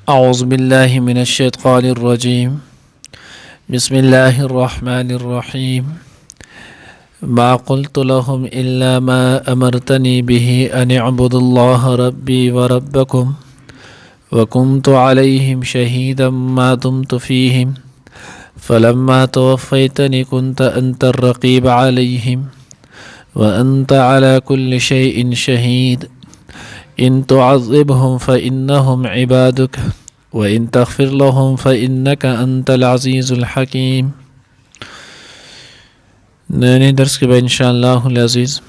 أعوذ بالله من الشيطان الرجيم. بسم الله الرحمن الرحيم. ما قلت لهم إلا ما أمرتني به أن اعبدوا الله ربي وربكم وكنت عليهم شهيدا ما دمت فيهم فلما توفيتني كنت أنت الرقيب عليهم وأنت على كل شيء شهيد إن تعذبهم فإنهم عبادك وإن تغفر لهم فإنك أنت العزيز الحكيم. نئے درس کے بعد انشاءاللہ العزیز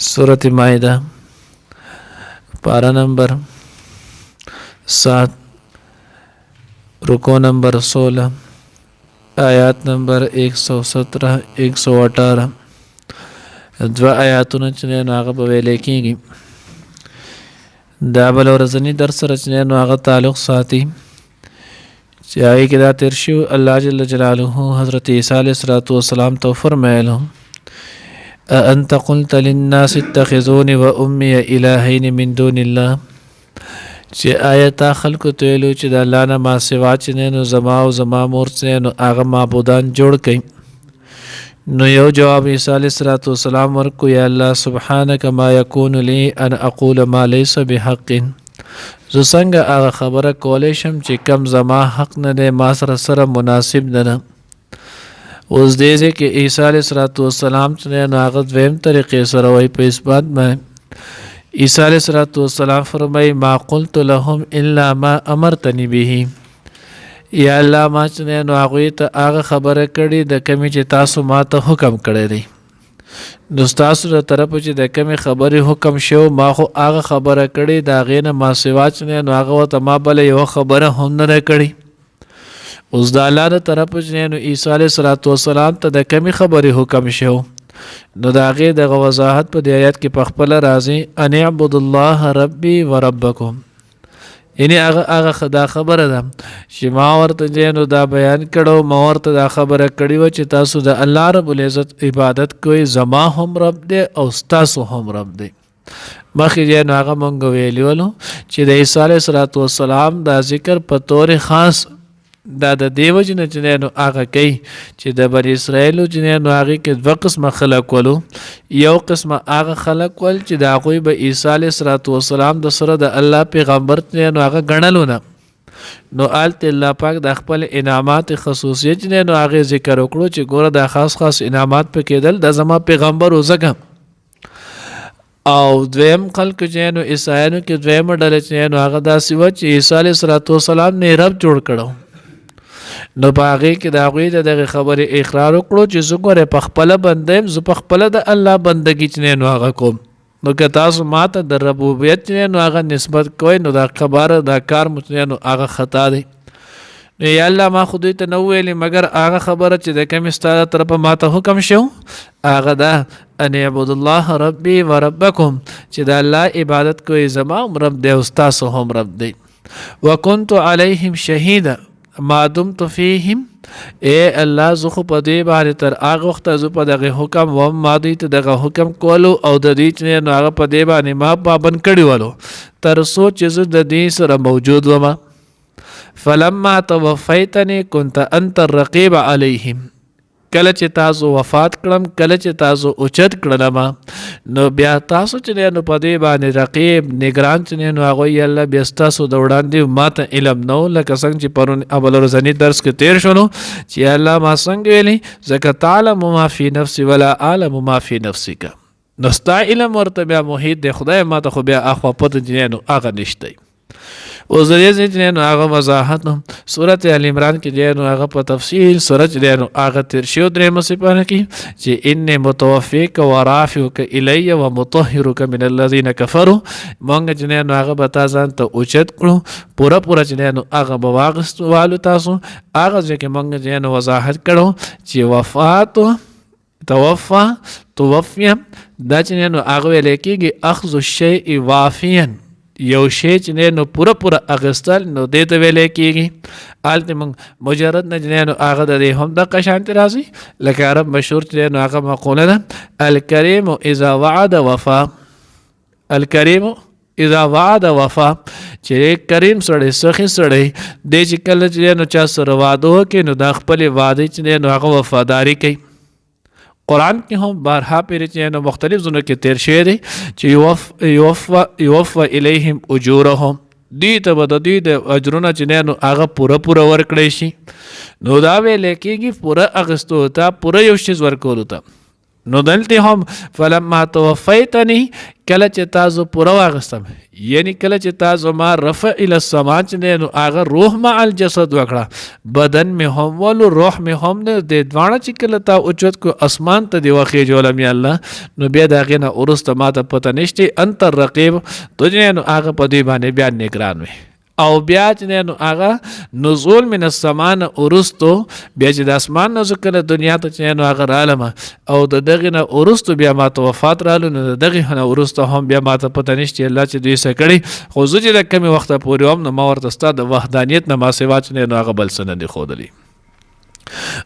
سورۃ مائدہ پارہ نمبر 7 رکوع نمبر 16 آیات نمبر 117-118 دو آیاتونه چې نو هغه به ویل کېږي. دا بل ورځنی درس سره چې نو هغه تعلق ساتي چې هغې کې دا تېر شو. الله جل جلاله حضرت عیسی علیه السلام ته فرمایلو أأنت قلت للناس اتخذوني وأمي إلهين من دون الله، چې آیا تا خلکو ته ویلو چې د الله نه ما سوا چې نو زما او زما مور چې نو هغه معبودان جوړ کړئ. نو یو جواب عیسی علیہ السلام ورکو یا الله سبحانك ما يكون لي ان اقول ما ليس بحق، زه څنګه هغه خبره کولی شم چې کم زما حق نه دی، ما سره مناسب نه ده. اوس دې ځای کې عیسی علیہ السلام چې نو هغه دویم طریقې سره وایي په اثبات باندې. عیسی علیہ السلام فرمایي ما قلت لهم الا ما امرتني به، یا الله ما چې نو هغوی ته هغه خبره کړې د کمې چې تاسو ما ته حکم کړی دی. نو ستاسو له طرفه چې د کمې خبرې حکم شو ما خو هغه خبره کړې د هغې نه ما سوا چې نو هغه ورته ما بله یوه خبره هم نه ده کړې. اوس د الله د طرفه چې نو عیسی علیه السلام ته د کمې خبرې حکم شو نو د هغې دغه وضاحت په دې آیات کې په خپله راځي ان اعبدوا الله ربي وربکم، یعنی هغه دا خبره ده چې ما ورته نو دا بیان کړو، ما ورته دا خبره کړې وه چې تاسو د الله رب العزت عبادت کوئ، زما هم رب دی او ستاسو هم رب دی. مخکې نو هغه مونږ ویلي ولو چې د عیسی علیه السلام دا ذکر په طور خاص دا د دې وجې نه چې نو هغه کوي چې د بني اسرائیلو چې نو هغې کې دوه قسمه خلک ولو. یو قسمه هغه خلک ول چې د هغوی به عیسی علیه السلام د سره د الله پیغمبر نو هغه ګڼلو نه، نو هلته الله پاک د خپل انعامات خصوصیت نو هغې ذکر وکړو چې ګوره دا خاص انعامات په کېدل د زما پیغمبر و ځکه. او دویم خلک چې نو عیسایانو کې دویمه ډله چې نو هغه داسې وه چې عیسی علیه السلام نه رب جوړ کړو، نو په هغې کې د هغوی د دغې خبرې اقرار وکړو چې زه ګورې په خپله بنده یم، زه په خپله د الله بندګي چې نو هغه کوم. نو که تاسو ما ته د ربوبیت چې نو هغه نسبت کوئ نو دا خبره دا کار مو نو هغه خطا دی. نو یا الله ما خو دوی ته نه وویلې مګر هغه خبره چې د کمې ستا د طرفه ما ته حکم شو هغه ده ان اعبدوا الله ربي وربکم، چې د الله عبادت کوئ، زما هم رب دی او ستاسو هم رب دی. وکنت علیهم شهیدا ما دمت فیهم، اے الله زه خو په دې باندې تر هغه وخته زه په دغه حکم وم، ما دوی ته دغه حکم کولو او د دې چې نو هغه په دې باندې ما پابند کړي ولو تر څو چې زه د دې سره موجود وم. فلما توفیتنی کنت انت الرقیب علیهم، کله چې تاسو وفات کړم، کله چې تاسو اوچت کړم، نو بیا تاسو چې نو په دې باندې رقیب نگران چې نو هغوی الله بیا ستاسو د وړاندې ما ته علم نه و، لکه څنګه چې پرون اول ورځني درس کې تیر شولو چې الله ما څنګه ویلي ځکه تعلم ما فی نفسی ولا اعلم ما فی نفسک، نو ستا علم ورته بیا محیط دی، خدای ما ته خو بیا اخوا پته چې نو هغه نشته. اوس د دې چې نو هغه وضاحت سورت ال عمران کې دی نو هغه په تفصیل سورت دی نو هغه تیر شو درېمه سپاره کې چې ان متوفیک ورافعک الی ومطهرک من الذین کفروا، مونږ چې نو هغه به تا ځان ته اوچت کړو پوره چې نو هغه به واغستو والو تاسو هغه ځکه مونږ چې نو وضاحت کړو چې وفات توفا توفیا دا چې نو هغه ویل کېږي اخذ الشیء وافیا، یو شی چې نو پوره اغستل نو دې ته ویل کېږي. هلته موږ مجرد نه نو هغه د دې هم دغه شانتې راځي لکه عرب مشهور چې نو هغه مقوله ده الکریم اذا وعد وفا، الکریم اذا وعد وفا، چې کریم سړی سخي سړی دی چې کله چې نو چا سره واده وکړي نو دا خپل واده چې نو هغه وفاداری کوي. قرآن کې هم بارها پیری چې نو مختلف ځونو کې تیر شوی دی چې یوفا الیهم اجورهم، دوی ته به د دوی د اجرونه چې نو هغه پوره ورکړی شي. نو دا ویل کېږي پوره اخیستو ته، پوره یو شیز ورکولو ته. نو دلته هم فلما توفیتنی، کله چې تاسو پوره واغستم، یعنی کله چې تاسو ما رفع الی السما چې نو هغه روح مع الجسد وکړه، بدن می هم ولو روح می هم نه د دوانه چې کله تا اوچت کو اسمان ته دی واخې جوړم یا الله. نو بیا دا غنه ورسته ما ته پته نشته انت رقیب، تو نو هغه په دې باندې بیا نگران وي. او بیا چې نو هغه نزول من السمان ورستو، بیا چې د اسمان نه ذکر دنیا ته چې نو هغه رالم او د دغه نه ورستو بیا ما ته وفات رالو، نو دغه نه ورستو هم بیا ما ته پته نشته الله چې دوی څه کړي. خو زه چې د کمی وخت پورې هم نو ما ورته ستاسو د وحدانیت نه ما سوا چې نو هغه بل څه نه دی ښودلی.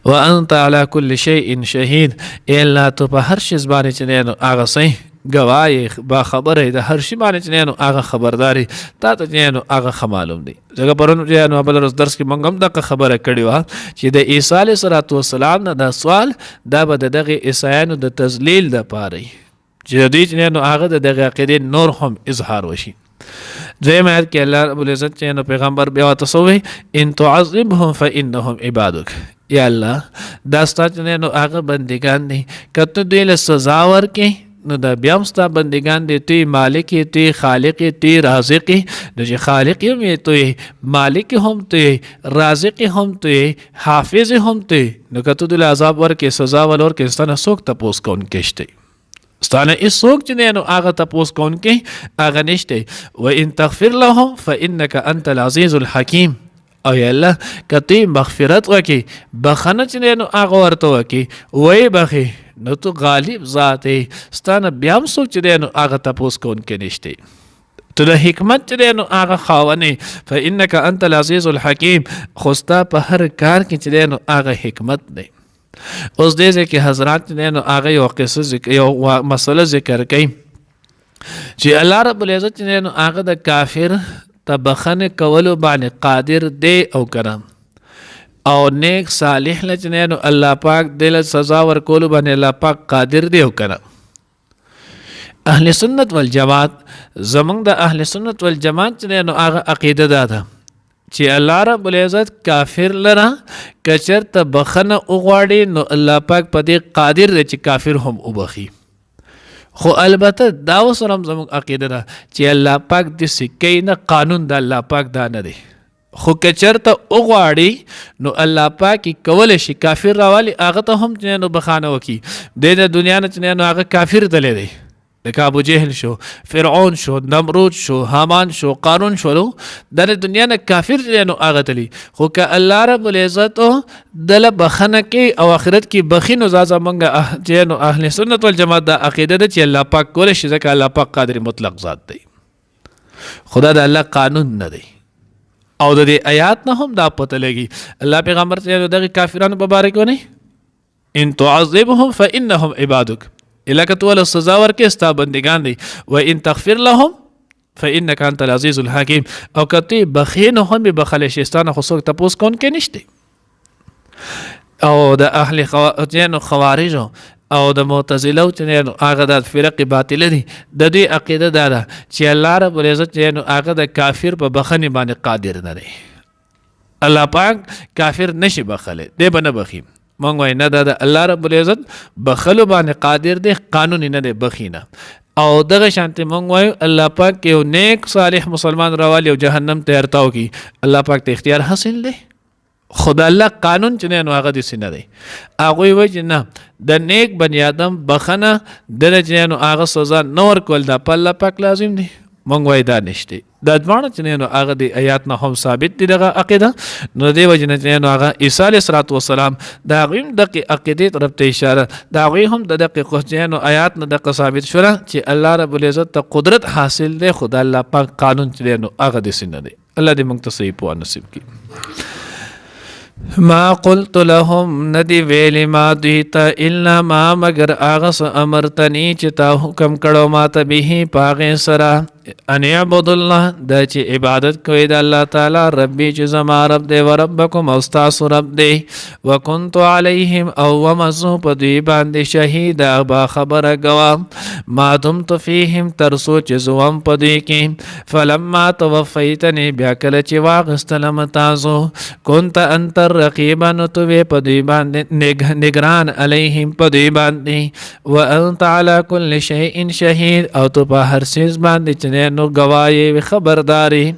وانت على كل شيء شهید، ای الله ته په هر شي باندې چې نو هغه صحیح گواهی با خبره د هر شي باندې چې نو هغه خبرداري تا ته نو هغه معلوم دی. ځکه پرون نو بل ورځ درس کې مونږ هم دغه خبره کړې وه چې د عیسی علیه السلام نه دا سوال دا به دغه عیسایانو د تذلیل دپاره چې دوی چې نو هغه دغه عقیدې نور هم اظهار وشي. دویم آیت کې الله رب العزت چې نو پیغمبر بیا ورته ووایي ان تعذبهم فانهم عبادک، یا الله دا ستا چې نو هغه بندګان دي، که ته دوی له سزا ورکړې نو دا بیا هم ستا بندګان دي، توی مالک یې، توی خالق یې، توی رازق یې. نو چې خالق هم یې، توی مالک هم، توی رازق هم، توی حافظ هم توی، نو که ته دوی له عذاب ورکړې سزا ول ورکړې ستا نه څوک تپوس کوونکی شته؟ ستا نه هېڅوک چې دی نو هغه تپوس کوونکی هغه نشته. وان تغفر لهم فانک انت العزیز الحکیم، او یا الله که ته مغفرت وکړې بخنه چې دی نو هغه ورته وکړې ویې بخې نو تو غالب ذات یې، ستا نه بیا هم څوک چې دی نو هغه تپوس کوونکی نشته. تو د حکمت چې دی نو هغه خاوند یې، فانک انت العزیز الحکیم، خو ستا په هر کار کې چې دی نو هغه حکمت دی. اوس دې ځای کې حضرات چې دی نو هغه یو مسله ذکر کوي چې الله رب العزت چې دی نو هغه د کافر ته بخنه کولو باندې قادر دی او کرم، او نیک صالح له چې نو الله پاک دل سزا ورکولو باندې الله پاک قادر دی او کرم. اهل سنت والجماعت، زمونږ د اهل سنت والجماعت چې نو هغه عقیده ده چې الله رب العزت کافر لره کچرته بخنه وغواړي نو الله پاک په دې قادر دی چې کافر هم وبخي. خو البته دا سره هم زموږ عقیده ده چې الله پاک د سکې نه قانون د الله پاک دا نه دی، خو کچرته وغواړي نو الله پاک کولی شي کافر راوالي هغه ته هم نو بخانه وکړي. د دنیا نه نو هغه کافر تللی دی، لکه ابو جهل شو، فرعون شو، نمرود شو، حامان شو، قارون شو، د دنیا نه کافر نو هغه تلی. خو که الله رب العزت دله بخنه کوي او آخرت کې بخي نو زمونږ نو اهل سنت والجماعت دا عقیده ده چې الله پاک کولی شي، ځکه الله پاک قادر مطلق ذات دی، خدا د الله قانون نه دی. او د دې آیات نه هم دا پته لګي الله پیغمبر ته دغه کافرانو مبارک ونی ان تعذبهم فانهم عبادک، الکه تو له سزا ورکې ستا بندگان دي، و ان تغفر لهم فانک انت العزیز الحکیم، او کته بخین هم بخل شیطان خو څوک تپوس کون کې نشته. او د اهل خوارج او د معتزله او چې هغه د فرق باطله دي، د دې عقیده دا ده چې الله رب العزت چې هغه د کافر په بخنه باندې قادر نه دی. الله پاک کافر نشي بخله، دی به نه بخي. مونږ وای نه دا د الله رب العزت بخلو باندې قادر دی، قانون نه دی بخینه. او دغه شانته مونږ وای الله پاک یو نیک صالح مسلمان راوالی او جهنم ته ارتاو کی، الله پاک ته اختیار حاصل دی. خدا الله قانون چې نه هغه د سینه دی. هغه وای چې نه د نیک بنی آدم بخنه درجه نو هغه سزا نور کول دا په الله پاک لازم دی. مونږ وای دا نشته. دا ځوانه چې نه هغه د آیات نه هم ثابت دي دغه عقیده. نو دی وجنه چې نه هغه عیسی علیه السلام دا غیم د عقیده طرف ته اشاره، دا غي هم د دقیق قصجانو آیات نه د ثابت شوه چې الله رب العزت ته قدرت حاصل دی، خدا الله پاک قانون چې نه هغه د سینه دی. الله دې موږ ته صحیح په نصیب کړي. ما قلت لهم ندی ویلی ما دویتا الا ما مگر آغس امرتنی چتا حکم کڑو ما تبیهی پاغی سرا ان اعبدوا الله دا چې عبادت کوي د الله تعالی ربي چې زما رب دی و ربکم او ستاسو رب دی وکنت علیهم او ومزو په دوی باندې شهید با خبره گواه ما دمت فیهم ترسو چې زوم په دوی کې فلما توفیتنی بیا کله چې واغستلم تاسو كنت انت الرقیبا نو تو په دوی باندې نگران علیهم په دوی باندې وانت على كل شيء شهید او تو په هر څه باندې چې نو گواهی خبرداري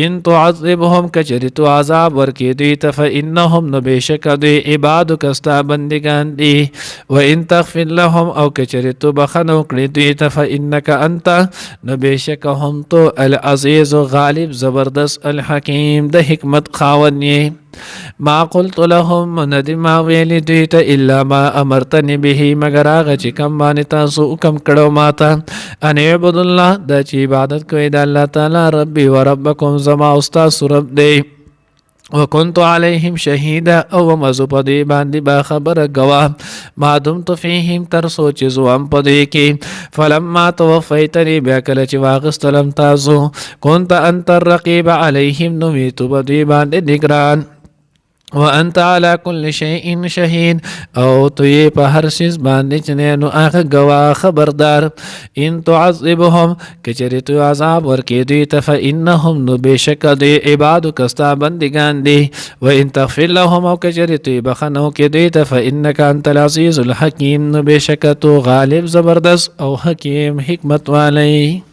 ان تعذبهم کچری تو عذاب ورکی دوی ته فانهم نو بشک دوی عبادک استا بندگان دي وان تغفر لهم او کچری تو بخنو کړی دوی ته فانك انت نو بشک هم تو العزیز غالب زبردست الحکیم د حکمت خاوند ما قلت لهم ندم ویلی دوی ته الا ما امرتنی به مگر هغه چې کوم باندې تاسو حکم کړو ماته ان اعبد الله د چې عبادت کوي د الله تعالی ربي و ربکم زما استاد رب دی وكنت عليهم شهيدا او مزو پدی باندې با خبر گواه ما دمت فيهم تر سوچ زوام پدی کې فلما توفيتني بیا کله چې واغستلم تاسو كنت انت الرقيب عليهم نویت پدی باندې نگران وانت على كل شيء شهيد او تو یې په هر شي باندې چې نو هغه گواه خبردار ان تعذبهم کچری تو عذاب ورکې دوی ته فانهم نو بشک دی عبادک استا بندگان دي وان تغفر لهم او کچری تو بخنو کې دوی ته فانك انت العزيز الحكيم نو بشک تو غالب زبردست او حکیم حکمت والی